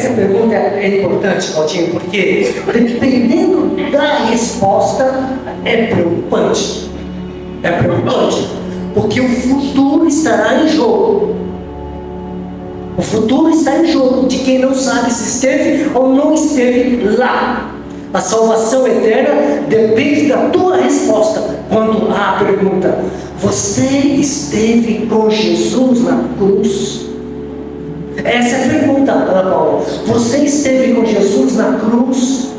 Essa pergunta é importante, Claudinho, porque dependendo da resposta é preocupante. É preocupante, porque o futuro estará em jogo. O futuro está em jogo de quem não sabe se esteve ou não esteve lá. A salvação eterna depende da tua resposta quando há a pergunta: você esteve com Jesus na cruz? Essa é a pergunta, Ana Paula. Você esteve com Jesus na cruz?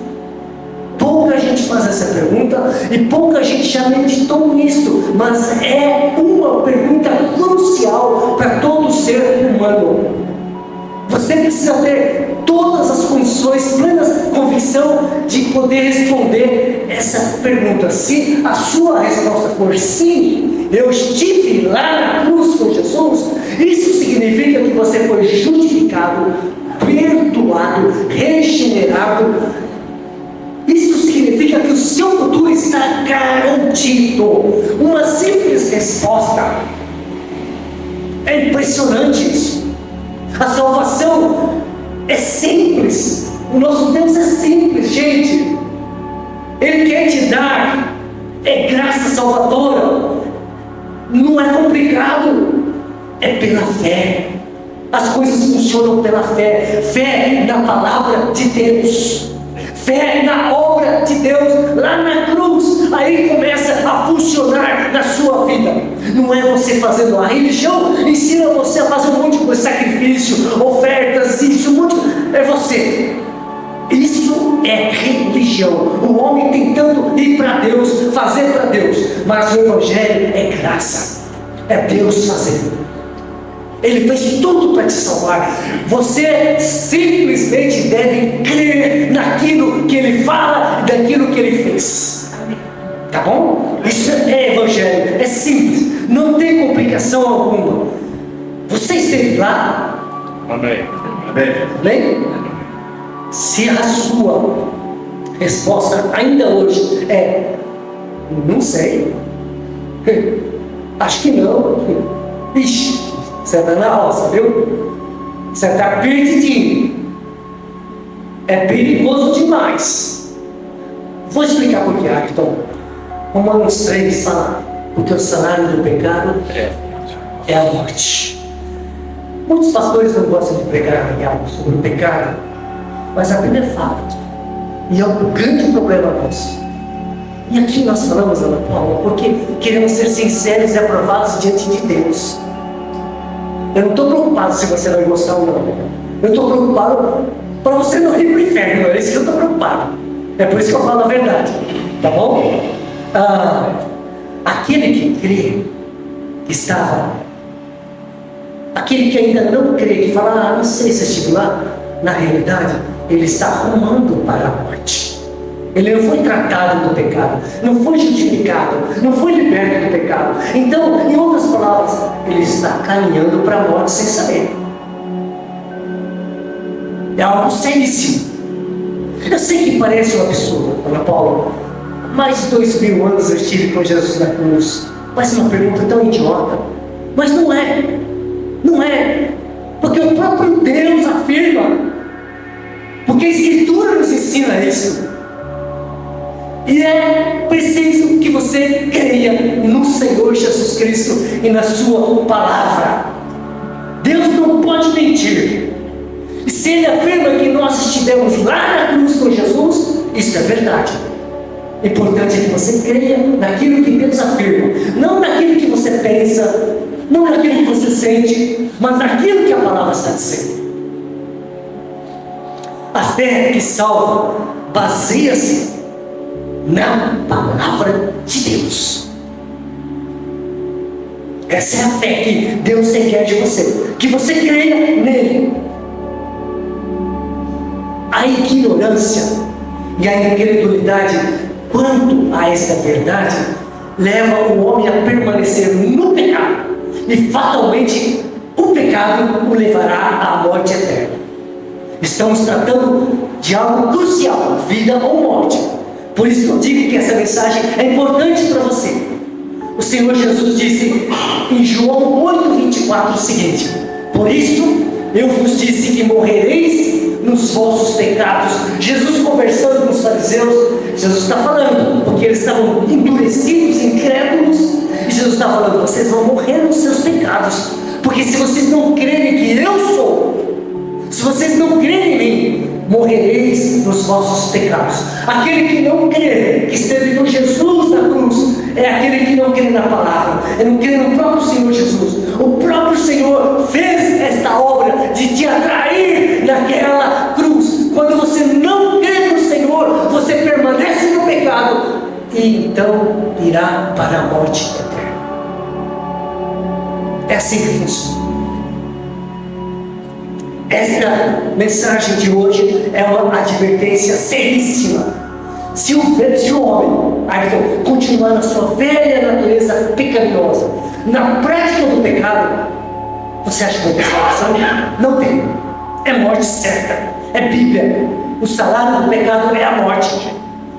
Pouca gente faz essa pergunta e pouca gente já meditou nisso, mas é uma pergunta crucial para todo ser humano. Você precisa ter todas as condições, plena convicção de poder responder essa pergunta. Se a sua resposta for sim, eu estive lá na cruz com Jesus, isso significa que você foi justificado, perdoado, regenerado. Isso significa que o seu futuro está garantido. Uma simples resposta. É impressionante isso. A salvação é simples. O nosso Deus é simples, gente. Ele quer te dar graça salvadora. Não é complicado. É pela fé. As coisas funcionam pela fé. Fé na palavra de Deus. Fé na obra de Deus lá na cruz. Aí começa a funcionar na sua vida. Não é você fazendo a religião ensina você a fazer um monte de coisa, sacrifício, ofertas, isso, um monte. É você. Isso é religião. O homem tentando ir para Deus, fazer para Deus. Mas o Evangelho é graça. É Deus fazendo. Ele fez tudo para te salvar. Você simplesmente deve crer naquilo que Ele fala e naquilo que Ele fez. Tá bom? Isso é Evangelho. É simples. Não tem complicação alguma. Você esteve lá? Amém. Amém? Se a sua resposta ainda hoje é não sei, acho que não, ixi, você está na roça, viu? Você está perdidinho. É perigoso demais. Vou explicar por quê, Acton. Romanos 3 fala: porque o salário do pecado é a morte. Muitos pastores não gostam de pregar algo sobre o pecado, mas a Bíblia fala, e é um grande problema nosso. E aqui nós falamos, Ana Paula, porque queremos ser sinceros e aprovados diante de Deus. Eu não estou preocupado se você vai gostar ou não. Eu estou preocupado para você não ir para o inferno. É isso que eu estou preocupado. É por isso que eu falo a verdade. Tá bom? Aquele que crê, que estava. Aquele que ainda não crê, que fala, não sei se estive lá. Na realidade, ele está rumando para a morte. Ele não foi tratado do pecado, não foi justificado, não foi liberto do pecado. Então, em outras palavras, ele está caminhando para a morte sem saber. É algo seríssimo. Eu sei que parece um absurdo, Ana Paula. Mais de 2000 anos eu estive com Jesus na cruz. Parece uma pergunta tão idiota. Mas não é. Não é. Porque o próprio Deus afirma. Porque a Escritura nos ensina isso. E é preciso que você creia no Senhor Jesus Cristo e na sua palavra. Deus não pode mentir. E se Ele afirma que nós estivemos lá na cruz com Jesus, isso é verdade. O importante é que você creia naquilo que Deus afirma, não naquilo que você pensa, não naquilo que você sente, mas naquilo que a palavra está dizendo. A fé que salva baseia-se na palavra de Deus. Essa é a fé que Deus requer de você, que você creia nele. A ignorância e a incredulidade quanto a esta verdade leva o homem a permanecer no pecado, e fatalmente o pecado o levará à morte eterna. Estamos tratando de algo crucial, vida ou morte. Por isso que eu digo que essa mensagem é importante para você. O Senhor Jesus disse em João 8:24 o seguinte: por isso eu vos disse que morrereis nos dos vossos pecados. Jesus conversando com os fariseus, Jesus está falando, porque eles estavam endurecidos, incrédulos, e Jesus está falando: vocês vão morrer nos seus pecados, porque se vocês não crerem que eu sou, se vocês não crerem em mim, morrereis nos vossos pecados. Aquele que não crê que esteve com Jesus na cruz é aquele que não crê na palavra, é não crê no próprio Senhor Jesus. O próprio Senhor fez esta obra de te atrair naquela cruz. Quando você não crê no Senhor, você permanece no pecado e então irá para a morte eterna. É assim que funciona. Esta mensagem de hoje é uma advertência seríssima. Se o homem continuar na sua velha natureza pecaminosa, na prática do pecado, você acha que vai ter salvação? Não tem. É morte certa. É Bíblia. O salário do pecado é a morte.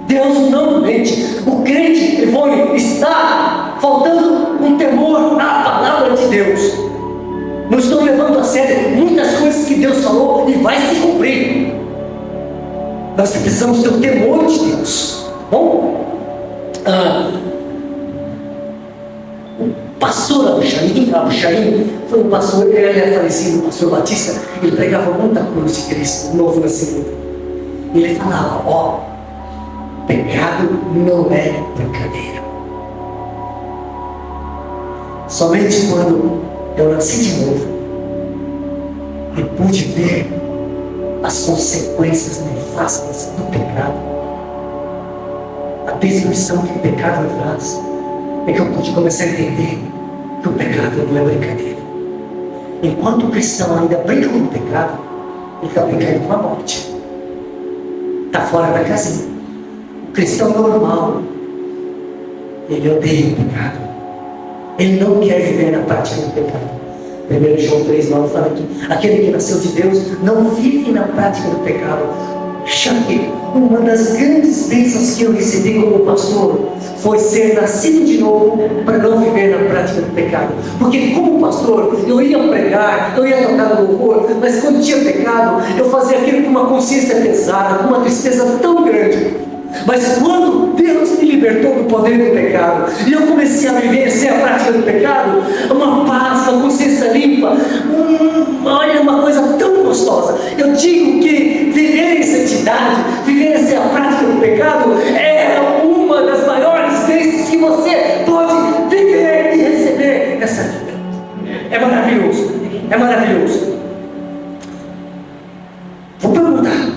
Deus não mente. O crente, Ivone, está faltando um temor à palavra de Deus. Não estou levando a sério muitas coisas que Deus falou e vai se cumprir. Nós precisamos ter o temor de Deus. Bom, o pastor Abu Shaim foi um pastor, ele é falecido, o pastor Batista. Ele pregava muita cruz de Cristo, novo nascimento. E ele falava: pecado não é brincadeira. Somente quando eu nasci de novo e pude ver as consequências nefastas do pecado, a destruição que o pecado traz, é que eu pude começar a entender que o pecado não é brincadeira. Enquanto o cristão ainda brinca com o pecado, ele está brincando com a morte, está fora da casinha. O cristão normal, ele odeia o pecado. Ele não quer viver na prática do pecado. 1 João 3,9 fala que aquele que nasceu de Deus não vive na prática do pecado. Já que uma das grandes bênçãos que eu recebi como pastor foi ser nascido de novo para não viver na prática do pecado. Porque como pastor, eu ia pregar, eu ia tocar no louvor, mas quando tinha pecado, eu fazia aquilo com uma consciência pesada, com uma tristeza tão grande. Mas quando Deus me libertou do poder do pecado e eu comecei a viver sem a prática do pecado, uma paz, uma consciência limpa, olha, uma coisa tão gostosa. Eu digo que viver em santidade, viver sem a prática do pecado é uma das maiores bênçãos que você pode viver e receber nessa vida. É maravilhoso, é maravilhoso. Vou perguntar: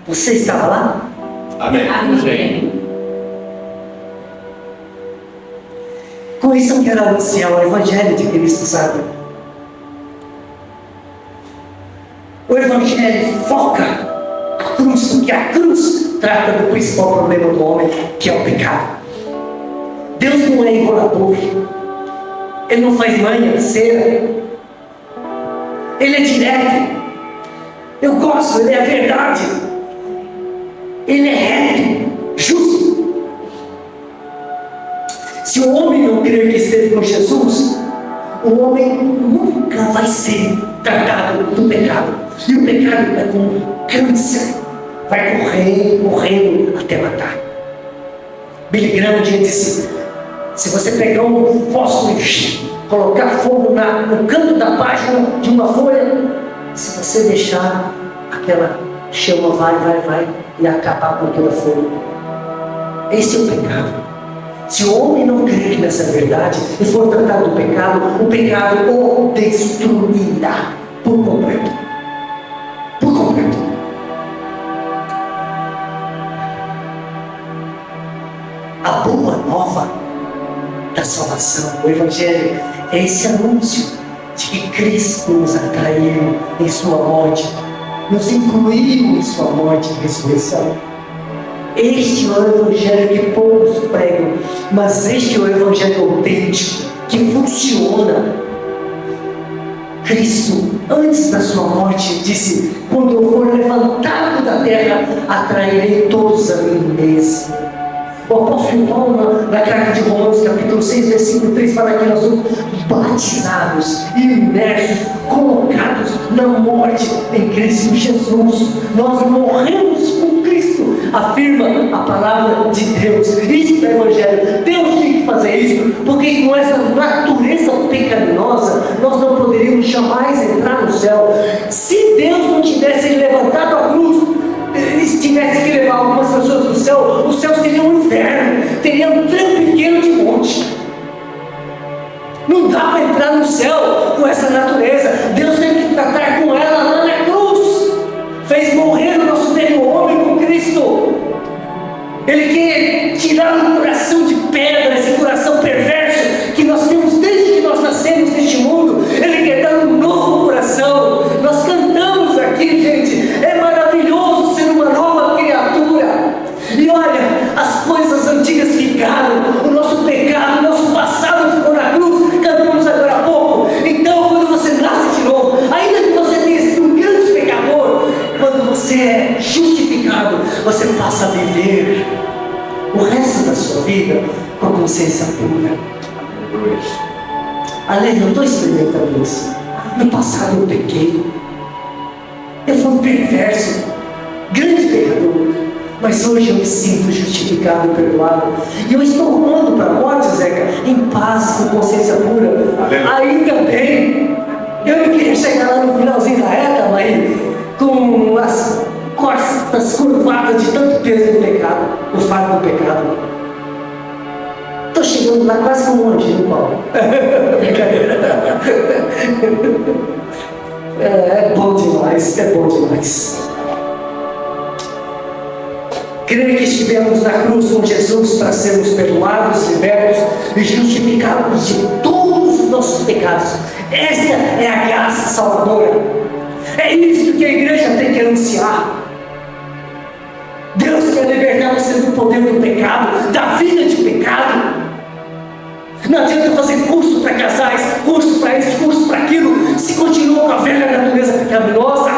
você estava lá? Amém. Amém. Com isso eu quero anunciar o Evangelho de Cristo, sabe? O Evangelho foca a cruz, porque a cruz trata do principal problema do homem, que é o pecado. Deus não é enrolador. Ele não faz manha, cera. Ele é direto. Eu gosto, ele é a verdade. Ele é reto, justo. Se o homem não crer que esteve com Jesus, o homem nunca vai ser tratado do pecado. E o pecado é como câncer, vai correndo até matar. Billy Graham um dia disse: se você pegar um fósforo e colocar fogo no canto da página de uma folha, se você deixar, aquela chama vai e acabar com toda a folha. Esse é o pecado. Se o homem não crer nessa verdade e for tratado do pecado, o pecado o destruirá por completo. Por completo. A boa nova da salvação, o Evangelho, é esse anúncio de que Cristo nos atraiu em sua morte, nos incluiu em sua morte e ressurreição. Este é o Evangelho que poucos pregam, mas este é o Evangelho autêntico, que funciona. Cristo, antes da sua morte, disse: quando eu for levantado da terra, atrairei todos a mim mesmo. O apóstolo Paulo, na carta de Romanos, capítulo 6, versículo 3, fala que nós somos batizados, imersos, colocados na morte em Cristo Jesus. Nós morremos com Cristo, afirma a palavra de Deus. Isso é o Evangelho. Deus tem que fazer isso, porque com essa natureza pecaminosa, nós não poderíamos jamais entrar no céu. Se Deus não tivesse levantado a cruz, se tivesse que levar algumas pessoas para o céu seria um inferno, teria um trampiqueiro de monte. Não dá para entrar no céu com essa natureza. Deus tem que tratar com ela lá na cruz. Fez morrer o nosso velho homem com Cristo. Ele quer tirar um coração de pedra, esse coração perverso que nós temos desde que nós nascemos neste mundo. Ele quer dar um novo coração. Nós cantamos aqui, gente, é maravilhoso ser uma nova criatura. E olha, as coisas antigas ficaram, o nosso pecado, o nosso passado ficou na cruz, cantamos agora há pouco. Então, quando você nasce de novo, ainda que você tenha sido um grande pecador, quando você é justificado, você passa a viver o resto da sua vida com a consciência pura. Além, eu estou experimentando isso. No passado eu pequei, eu fui um perverso, grande pecador, mas hoje eu me sinto justificado e perdoado, e eu estou rumando para a morte, Zeca, em paz, com consciência pura. Ainda bem. Eu não queria chegar lá no finalzinho da reta, mas com as costas curvadas de tanto peso do pecado, o fardo do pecado. Estou chegando lá quase como um anjinho, Paulo. Brincadeira. É bom demais, é bom demais. Creio que estivemos na cruz com Jesus para sermos perdoados, libertos e justificados de todos os nossos pecados. Esta é a graça salvadora. É isso que a igreja tem que anunciar. Deus quer libertar você do poder do pecado, da vida de pecado. Não adianta fazer curso para casais, curso para isso, curso para aquilo, se continua com a velha natureza pecaminosa.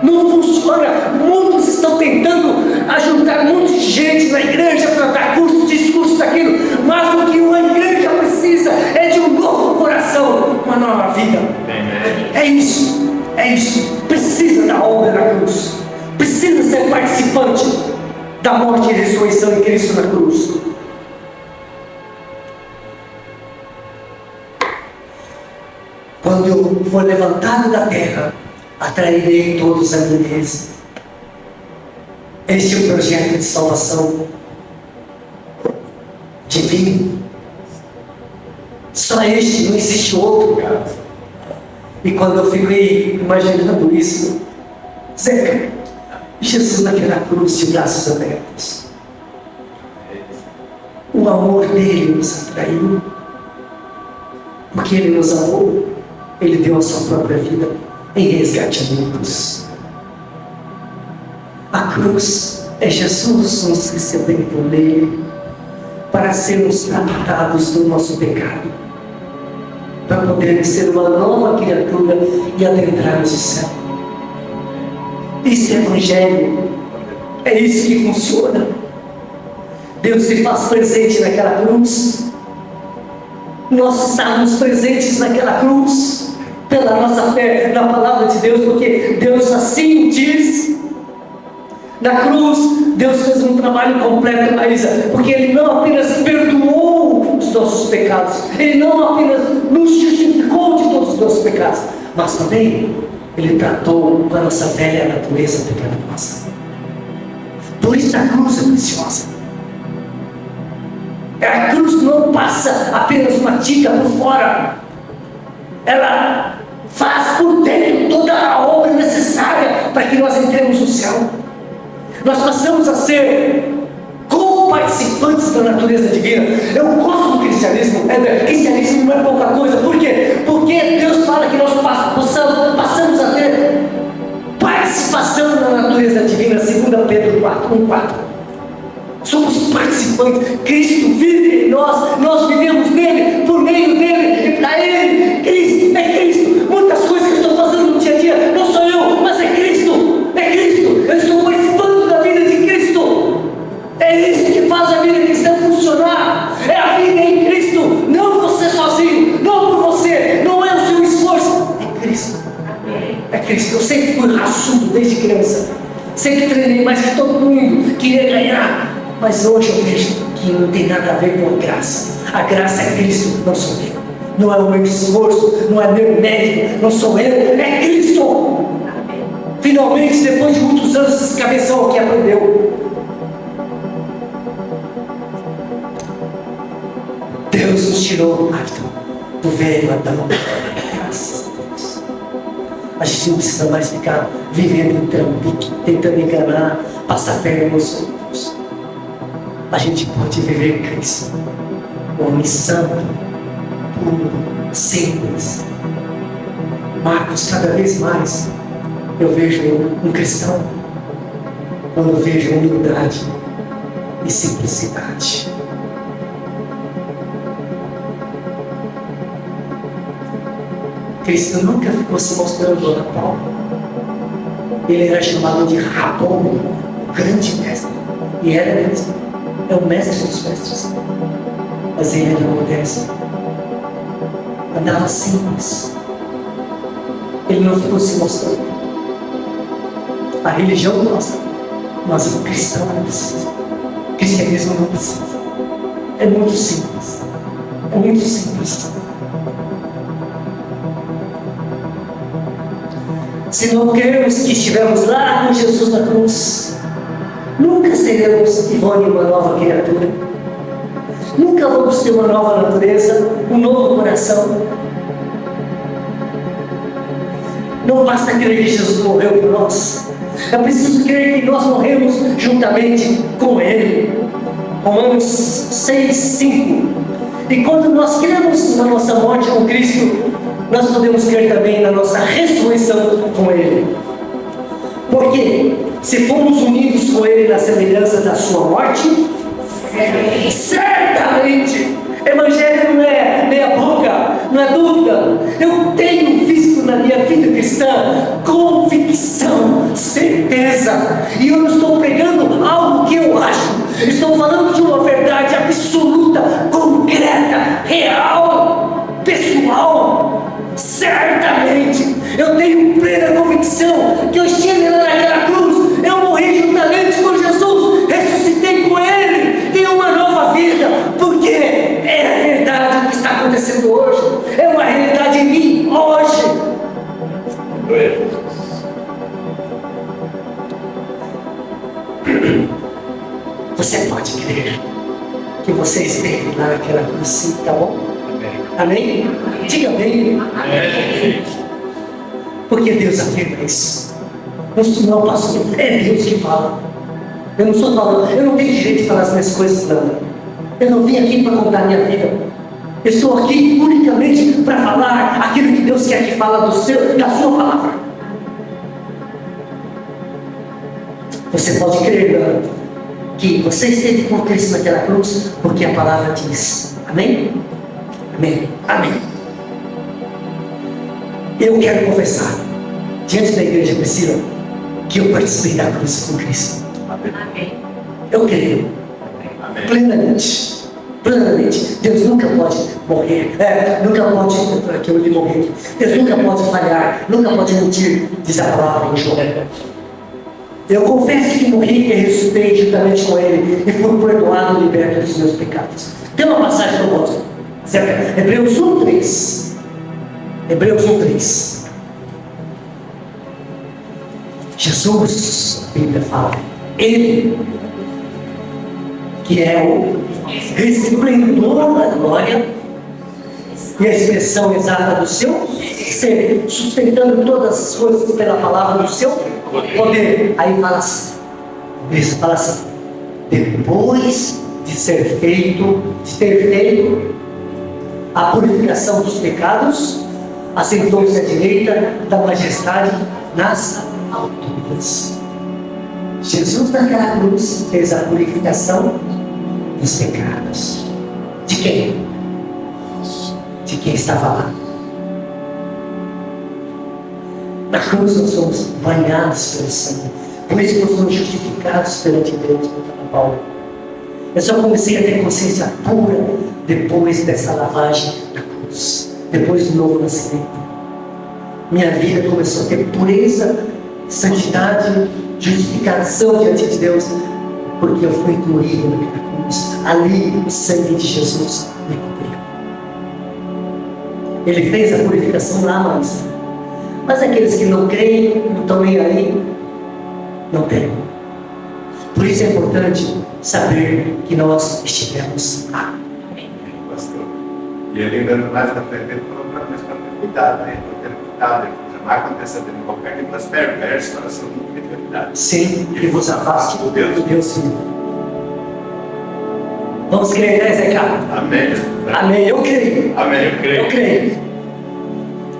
Não funciona. Muitos estão tentando ajuntar um monte de gente na igreja para dar curso disso, curso daquilo, mas o que uma igreja precisa é de um novo coração, uma nova vida. É isso, precisa da obra da cruz, precisa ser participante da morte e ressurreição em Cristo na cruz. Quando eu for levantado da terra, atrairei todos a mim mesmo. Este é o projeto de salvação divino. Só este, não existe outro. E quando eu fiquei imaginando isso, Zeca, Jesus naquela cruz de braços abertos, o amor dele nos atraiu, porque ele nos amou. Ele deu a sua própria vida em resgate a muitos. A cruz é Jesus nos recebendo nele para sermos tratados do nosso pecado, para podermos ser uma nova criatura e adentrarmos o céu. Isso é Evangelho. É isso que funciona. Deus se faz presente naquela cruz. Nós estamos presentes naquela cruz pela nossa fé na palavra de Deus, porque Deus assim diz. Na cruz, Deus fez um trabalho completo, Maísa, porque Ele não apenas perdoou os nossos pecados, Ele não apenas nos justificou de todos os nossos pecados, mas também Ele tratou com a nossa velha natureza pecaminosa. Por isso a cruz é preciosa. A cruz não passa apenas uma tinta por fora, ela faz por dentro toda a obra necessária para que nós entremos no céu. Nós passamos a ser co-participantes da natureza divina. Eu gosto do cristianismo. Cristianismo não é pouca coisa. Por quê? Porque Deus fala que nós passamos a ter participação na natureza divina. 2 Pedro 1:4. Somos participantes. Cristo vive em nós. Nós vivemos nele, por meio dele e para ele. Cristo é Cristo. Muitas coisas que eu estou fazendo no dia a dia não sou eu, mas é Cristo. É Cristo. Eu estou participando da vida de Cristo. É isso que faz a vida cristã liderança. Sempre treinei mais que todo mundo, queria ganhar. Mas hoje eu vejo que não tem nada a ver com a graça. A graça é Cristo, não sou eu. Não é o meu esforço, não é meu mérito, não sou eu, é Cristo. Finalmente, depois de muitos anos, esse cabeção aqui aprendeu. Deus nos tirou, do velho Adão. Graças a Deus. A gente não precisa mais ficar vivendo em trambique, tentando enganar, passar perna nos outros. A gente pode viver Cristo. Um homem santo, puro, simples. Marcos, cada vez mais eu vejo um cristão quando eu vejo humildade e simplicidade. Cristo nunca ficou se mostrando a Paulo. Ele era chamado de Rabone, o grande mestre. E era mesmo. É o mestre dos mestres. Mas ele era modesto. Andava simples. Ele não ficou se mostrando. A religião gosta, mas o cristão não precisa. O cristianismo não precisa. É muito simples. É muito simples. Se não cremos que estivemos lá com Jesus na cruz, nunca seremos, Ivone, uma nova criatura. Nunca vamos ter uma nova natureza, um novo coração. Não basta crer que Jesus morreu por nós. É preciso crer que nós morremos juntamente com Ele. Romanos 6, 5. E quando nós cremos na nossa morte com Cristo, nós podemos crer também na nossa ressurreição com Ele. Porque se fomos unidos com Ele na semelhança da sua morte, certamente, Evangelho não é meia boca, não é dúvida. Eu tenho visto na minha vida cristã convicção, certeza. E eu não estou pregando algo que eu acho. Estou falando de uma verdade absoluta, concreta, real, pessoal. Certamente, eu tenho plena convicção que eu estive lá naquela cruz, eu morri juntamente com Jesus, ressuscitei com Ele, tenho uma nova vida, porque é a verdade o que está acontecendo hoje, é uma realidade em mim hoje. Você pode crer que você esteve lá naquela cruz, sim, tá bom? Amém? Diga amém. Porque Deus afirma isso. Não, pastor, é Deus que fala. Eu não estou falando, eu não tenho direito de falar as minhas coisas, não. Eu não vim aqui para contar a minha vida. Eu estou aqui unicamente para falar aquilo que Deus quer que fala da sua palavra. Você pode crer, não, que você esteve com Cristo naquela cruz, porque a palavra diz. Amém? Amém. Amém. Eu quero confessar diante da igreja Priscila que eu participei da cruz com Cristo. Amém. Eu creio. Amém. Plenamente. Plenamente. Deus nunca pode morrer. Nunca pode aquilo de morrer. Deus nunca pode falhar. Nunca pode mentir. Diz a palavra em João. Eu confesso que morri e ressuscitei juntamente com Ele e fui perdoado e liberto dos meus pecados. Tem uma passagem que eu gosto. Hebreus 1:3. Hebreus 1:3. Jesus, a Bíblia fala, Ele, que é o resplendor da glória e a expressão exata do seu ser, sustentando todas as coisas pela palavra do seu poder. Aí fala assim, depois de ter feito a purificação dos pecados, assentou-se à direita da majestade nas alturas. Jesus naquela cruz fez a purificação dos pecados. De quem? De quem estava lá. Na cruz nós somos banhados pelo sangue. Por isso nós somos justificados perante Deus, como Paulo. Eu só comecei a ter consciência pura depois dessa lavagem da cruz, depois do novo nascimento. Minha vida começou a ter pureza, santidade justificação diante de Deus, porque eu fui doído naquela cruz. Ali o sangue de Jesus me cobriu. Ele fez a purificação lá, mas aqueles que não creem, não estão nem aí, não tem. Por isso é importante saber que nós estivemos lá. Pastor. E ele ainda mais na frente, ele falou para nós, para ter cuidado, né? Para ter cuidado, já vai acontecer de qualquer tipo de perverso para a sua fidelidade. Sim, e vos afaste do Deus vivo. Vamos crer, né, Zé Carlos? Amém. Amém, eu creio. Amém, eu creio. Eu creio.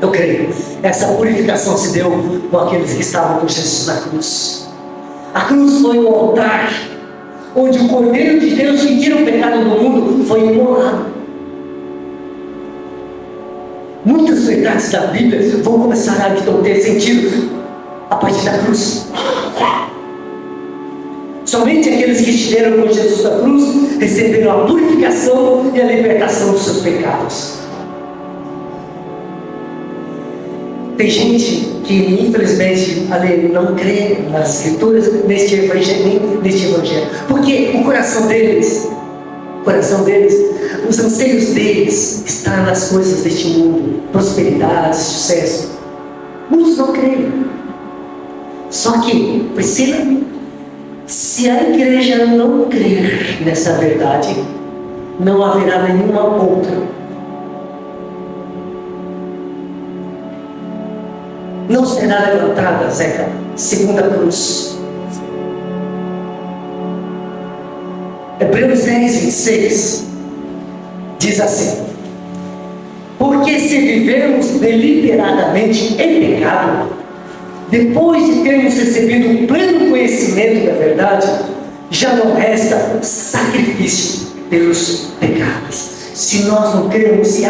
Eu creio. Essa purificação se deu com aqueles que estavam com Jesus na cruz. A cruz foi um altar onde o Cordeiro de Deus que tira o pecado do mundo foi imolado. Muitas verdades da Bíblia vão começar a então ter sentido a partir da cruz. Somente aqueles que estiveram com Jesus na cruz receberam a purificação e a libertação dos seus pecados. Tem gente que, infelizmente, ali não crê nas Escrituras, neste Evangelho. Porque o coração deles, os anseios deles estão nas coisas deste mundo, prosperidade, sucesso. Muitos não creem. Só que, Priscila, se a igreja não crer nessa verdade, não haverá nenhuma outra. Não será levantada, Zeca, segunda cruz. Hebreus 10, 26 diz assim: porque se vivemos deliberadamente em pecado, depois de termos recebido um pleno conhecimento da verdade, já não resta sacrifício pelos pecados. Se nós não cremos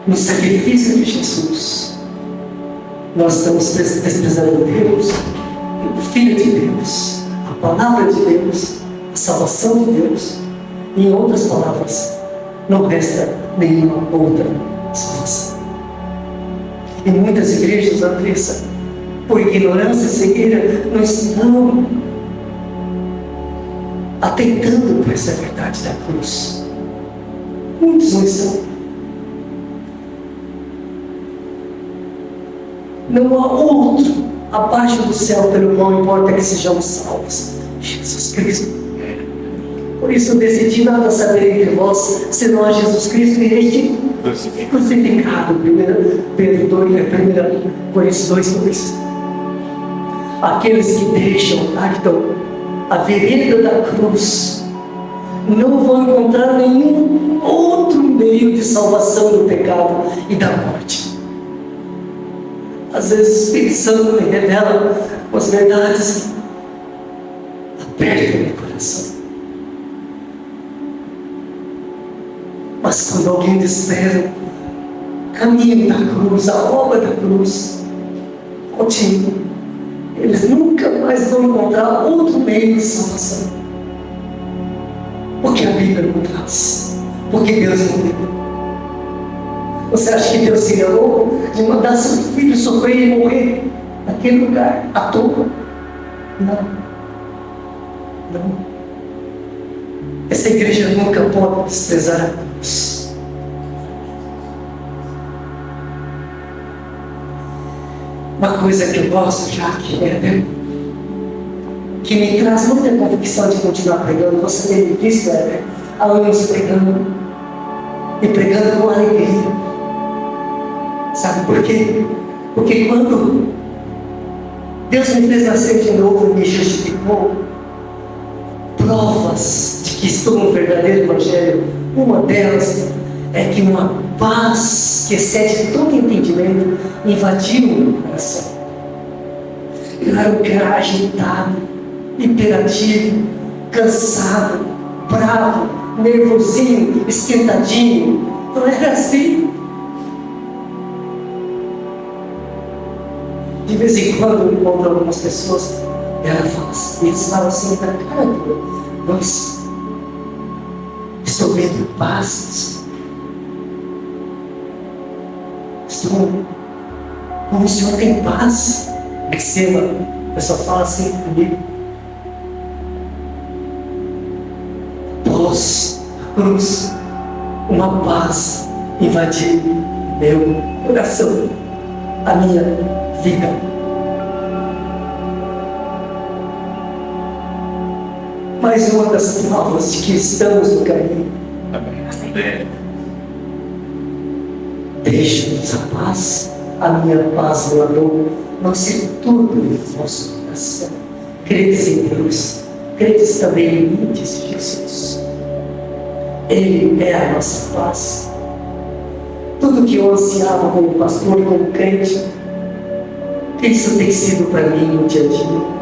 no sacrifício de Jesus, nós estamos desprezando Deus, o Filho de Deus, a Palavra de Deus, a salvação de Deus. Em outras palavras, não resta nenhuma outra salvação. E muitas igrejas, Andressa, por ignorância e cegueira, não estão atentando para essa verdade da cruz. Muitos não estão. Não há outro abaixo do céu pelo qual importa que sejamos salvos. Jesus Cristo. Por isso eu decidi nada saber entre vós, senão a Jesus Cristo e este crucificado. 1 Pedro 2, 1 Coríntios 2. Aqueles que deixam a vereda da cruz não vão encontrar nenhum outro meio de salvação do pecado e da morte. Às vezes o Espírito Santo me revela as verdades que apertam meu coração. Mas quando alguém despreza o caminho da cruz, a obra da cruz, eles nunca mais vão encontrar outro meio de salvação. Porque a Bíblia não traz. Porque Deus não deu. Você acha que Deus seria louco de mandar seu filho sofrer e morrer naquele lugar, à toa? Não. Essa igreja nunca pode desprezar a cruz. Uma coisa que eu gosto já, que me traz muita convicção de continuar pregando. Você tem me visto, há anos pregando, e pregando com alegria. Sabe por quê? Porque quando Deus me fez nascer de novo e me justificou, provas de que estou no verdadeiro Evangelho, uma delas é que uma paz que excede todo entendimento invadiu o meu coração. Eu era um cara agitado, hiperativo, cansado, bravo, nervosinho, esquentadinho. Não era assim. De vez em quando eu encontro algumas pessoas e eles falam assim para cara, nossa, estou vendo paz. Como o Senhor tem paz. Receba O pessoal fala assim comigo. Após a cruz, uma paz invadiu meu coração, a minha vida. Mais uma das provas de que estamos no caminho. Amém. Deixe-nos a paz, a minha paz eu dou, não se turbe o vosso coração. Credes em Deus, credes também em mim, disse Jesus. Ele é a nossa paz. Tudo que eu ansiava como pastor e como crente, isso tem sido para mim no dia a dia.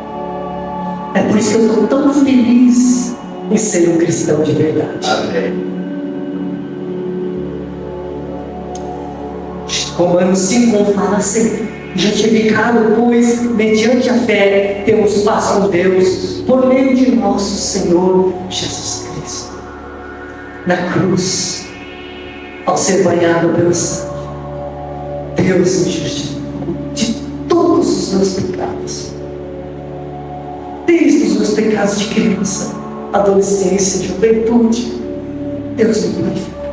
É por isso que eu estou tão feliz em ser um cristão de verdade. Amém. Romanos 5 fala assim: justificado, pois, mediante a fé, temos paz com Deus, por meio de nosso Senhor Jesus Cristo. Na cruz, ao ser banhado pelo sangue, Deus me justificou de todos os meus pecados, desde os meus pecados de criança, adolescência, juventude. Deus me purificou,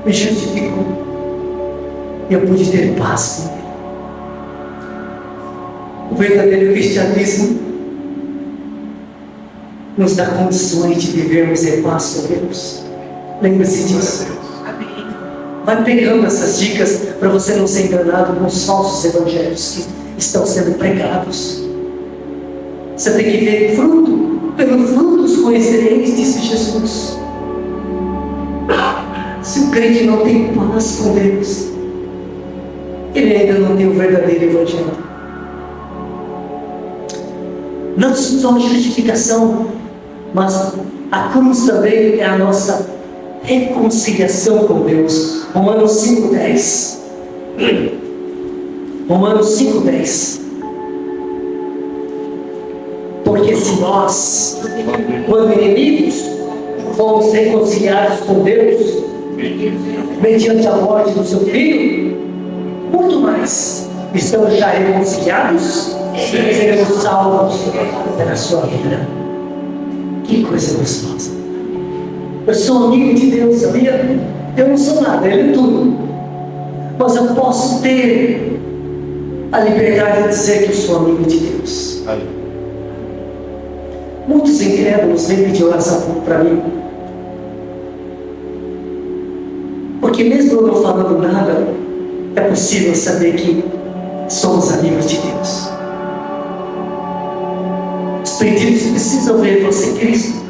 me justificou. E eu pude ter paz com Ele. O verdadeiro cristianismo nos dá condições de vivermos em paz com Deus. Lembre-se disso. Amém. Vai pegando essas dicas para você não ser enganado com os falsos evangelhos que estão sendo pregados. Você tem que ver fruto. Pelo fruto os conhecereis, disse Jesus. Se o crente não tem paz com Deus, ele ainda não tem o verdadeiro evangelho. Não só a justificação, mas a cruz também é a nossa reconciliação com Deus. Romanos 5:10. Romanos 5:10. Porque se nós, quando inimigos, fomos reconciliados com Deus mediante a morte do seu Filho, muito mais, estamos já reconciliados e seremos salvos pela sua vida. Que coisa gostosa. Eu sou amigo de Deus, sabia? Eu não sou nada, Ele é tudo. Mas eu posso ter a liberdade de dizer que eu sou amigo de Deus. Muitos incrédulos vêm pedir oração para mim, porque mesmo eu não falando nada, é possível saber que somos amigos de Deus. Os perdidos precisam ver você, Cristo,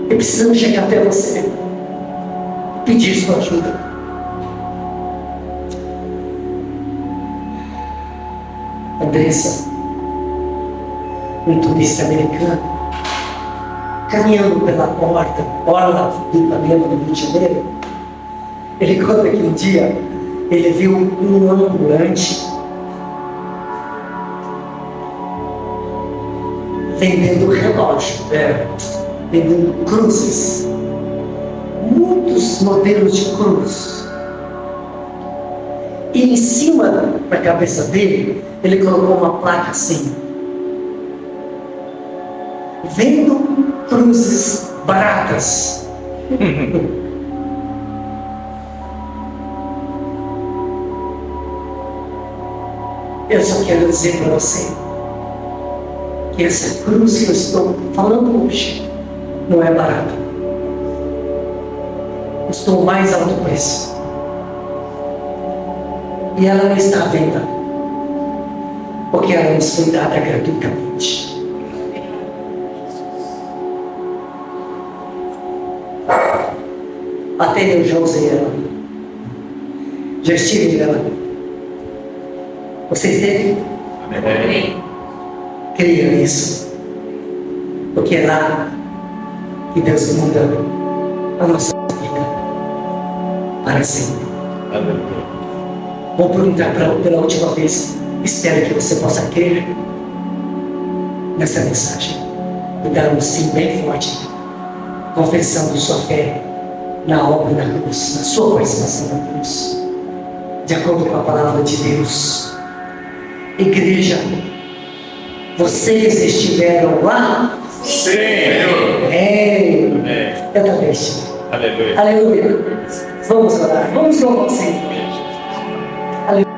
e precisam chegar até você e pedir sua ajuda. Andressa, um turista americano, caminhando pela orla do Ipanema, do Rio de Janeiro, ele conta que um dia ele viu um ambulante vendendo relógio, vendendo cruzes, muitos modelos de cruz. E em cima da cabeça dele, ele colocou uma placa assim: vendo cruzes baratas. Eu só quero dizer para você que essa cruz que eu estou falando hoje não é barata. Custou o mais alto preço. E ela não está à venda, porque ela nos foi dada gratuitamente. Até eu já usei ela, já estive nela. Você esteve? Amém. Creia nisso, porque é lá que Deus muda a nossa vida para sempre. Vou perguntar pela última vez, espero que você possa crer nessa mensagem e dar um sim bem forte, confessando sua fé na obra da cruz, na sua participação na cruz, de acordo com a palavra de Deus. Igreja, Vocês estiveram lá? Sim, Senhor. É. Amém. Eu também estive. Aleluia. Aleluia. Vamos orar. Vamos louvar o Senhor. Aleluia.